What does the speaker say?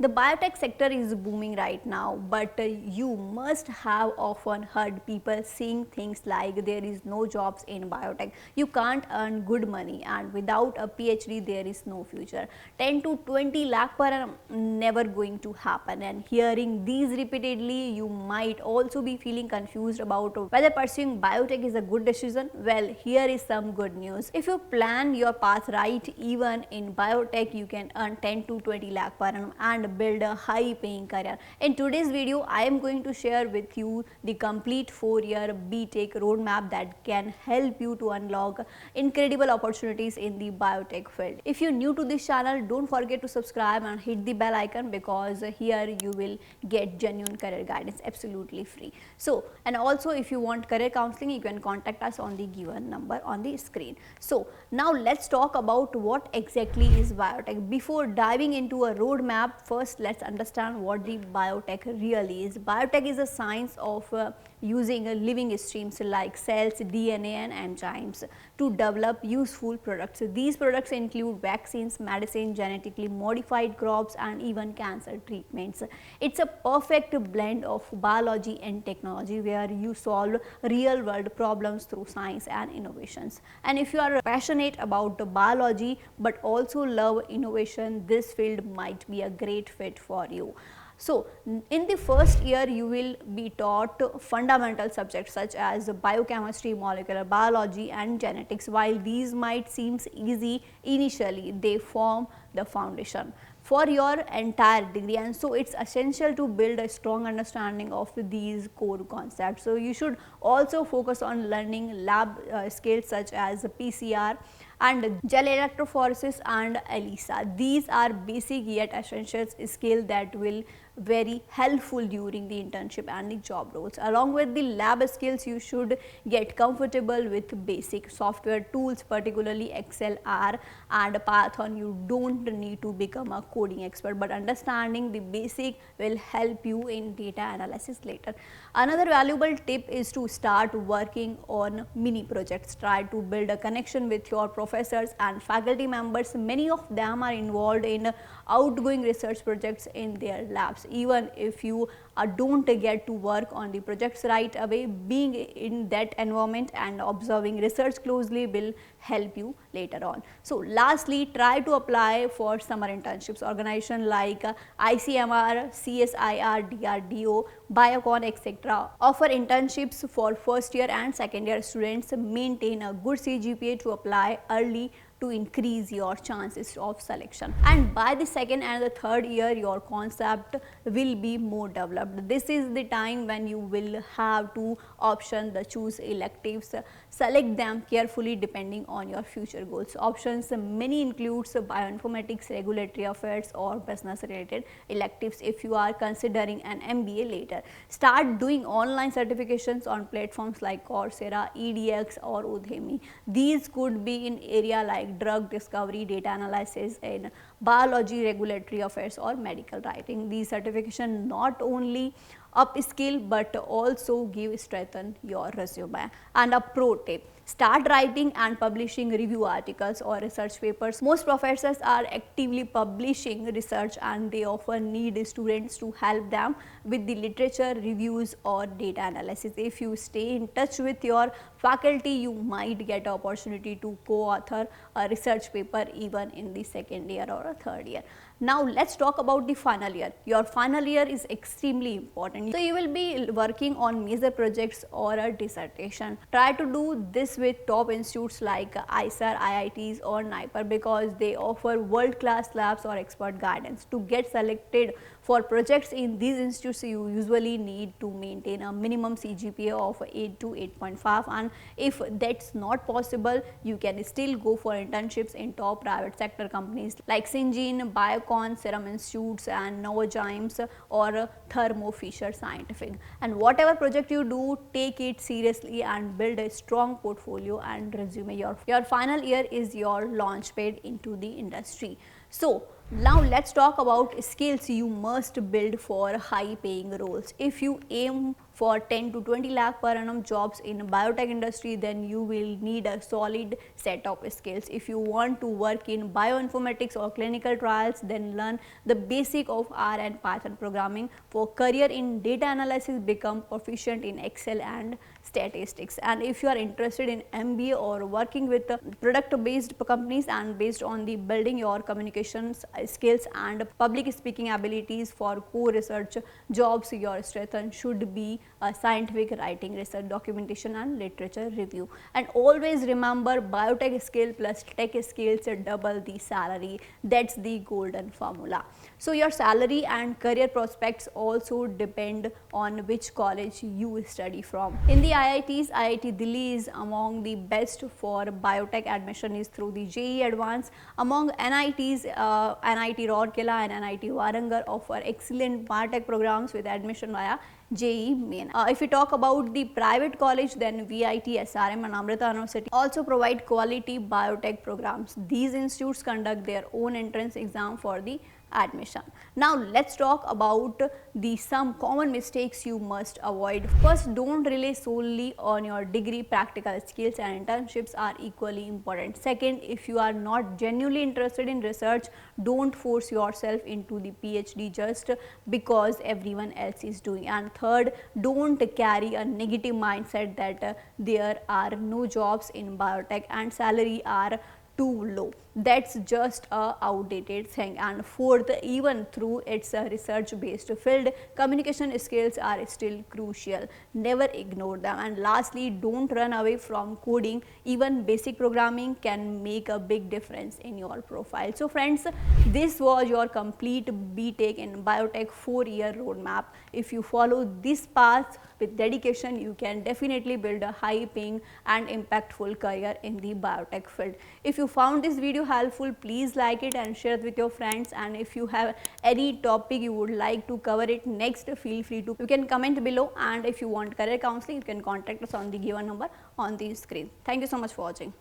The biotech sector is booming right now, but you must have often heard people saying things like there is no jobs in biotech, you can't earn good money, and without a PhD there is no future. 10 to 20 lakh per annum, never going to happen. And hearing these repeatedly, you might also be feeling confused about whether pursuing biotech is a good decision. Well, here is some good news. If you plan your path right, even in biotech you can earn 10 to 20 lakh per annum and build a high paying career. In today's video, I am going to share with you the complete 4-year BTech roadmap that can help you to unlock incredible opportunities in the biotech field. If you're new to this channel, don't forget to subscribe and hit the bell icon, because here you will get genuine career guidance absolutely free. So, and also if you want career counseling, you can contact us on the given number on the screen. So now let's talk about what exactly is biotech. Before diving into a roadmap, first let's understand what the biotech really is. Biotech is a science of using living streams like cells, DNA and enzymes to develop useful products. These products include vaccines, medicine, genetically modified crops and even cancer treatments. It's a perfect blend of biology and technology where you solve real world problems through science and innovations. And if you are passionate about biology but also love innovation, this field might be a great fit for you. So, in the first year you will be taught fundamental subjects such as biochemistry, molecular biology and genetics. While these might seem easy initially, they form the foundation for your entire degree, and so it's essential to build a strong understanding of these core concepts. So you should also focus on learning lab skills such as PCR and gel electrophoresis and ELISA. These are basic yet essential skills that will very helpful during the internship and the job roles. Along with the lab skills, you should get comfortable with basic software tools, particularly Excel, R and Python. You don't need to become a coding expert, but understanding the basic will help you in data analysis later. Another valuable tip is to start working on mini projects. Try to build a connection with your professors and faculty members. Many of them are involved in outgoing research projects in their labs. Even if you don't get to work on the projects right away, being in that environment and observing research closely will help you later on. So lastly, try to apply for summer internships. Organizations like ICMR, CSIR, DRDO, Biocon, etc. offer internships for first year and second year students. Maintain a good CGPA to apply early to increase your chances of selection, and by the second and the third year your concept will be more developed. This is the time when you will have two options: the choose electives. Select them carefully depending on your future goals. Options many includes bioinformatics, regulatory affairs or business related electives if you are considering an MBA later. Start doing online certifications on platforms like Coursera, edX or Udemy. These could be in area like drug discovery, data analysis, in biology, regulatory affairs or medical writing. These certifications not only upskill but also give strengthen your resume. And a pro tip: start writing and publishing review articles or research papers. Most professors are actively publishing research and they often need students to help them with the literature reviews or data analysis. If you stay in touch with your faculty, you might get an opportunity to co-author a research paper even in the second year or a third year. Now let's talk about the final year. Your final year is extremely important. So you will be working on major projects or a dissertation. Try to do this with top institutes like ISAR, IITs or NIPER, because they offer world-class labs or expert guidance. To get selected for projects in these institutes, you usually need to maintain a minimum CGPA of 8 to 8.5, and if that's not possible, you can still go for internships in top private sector companies like Syngene, Biocon, Serum Institutes and Novozymes or Thermo Fisher Scientific. And whatever project you do, take it seriously and build a strong portfolio and resume. Your final year is your launchpad into the industry. So now let's talk about skills you must build for high paying roles. If you aim for 10 to 20 lakh per annum jobs in biotech industry, then you will need a solid set of skills. If you want to work in bioinformatics or clinical trials, then learn the basic of R and Python programming. For career in data analysis, become proficient in Excel and statistics. And if you are interested in MBA or working with product based companies and based on the building your communications skills and public speaking abilities for core research jobs, your strength should be scientific writing, research documentation and literature review. And always remember, biotech skill plus tech skills double the salary. That's the golden formula. So your salary and career prospects also depend on which college you study from. In the IITs, IIT Delhi is among the best for biotech. Admission is through the JEE Advanced. Among NITs, NIT Rourkela and NIT Warangal offer excellent biotech programs with admission via JEE Main. If we talk about the private college, then VIT, SRM and Amrita University also provide quality biotech programs. These institutes conduct their own entrance exam for the admission. Now let's talk about the some common mistakes you must avoid. First, don't rely solely on your degree. Practical skills and internships are equally important. Second, if you are not genuinely interested in research, don't force yourself into the PhD just because everyone else is doing. And third, don't carry a negative mindset that there are no jobs in biotech and salary are too low. That's just a outdated thing. And fourth, even through it's a research based field, communication skills are still crucial. Never ignore them. And lastly, don't run away from coding. Even basic programming can make a big difference in your profile. So friends, this was your complete BTech in biotech 4-year roadmap. If you follow this path with dedication, you can definitely build a high paying and impactful career in the biotech field. If you found this video helpful, please like it and share it with your friends. And if you have any topic you would like to cover it next, feel free to, you can comment below. And if you want career counseling, you can contact us on the given number on the screen. Thank you so much for watching.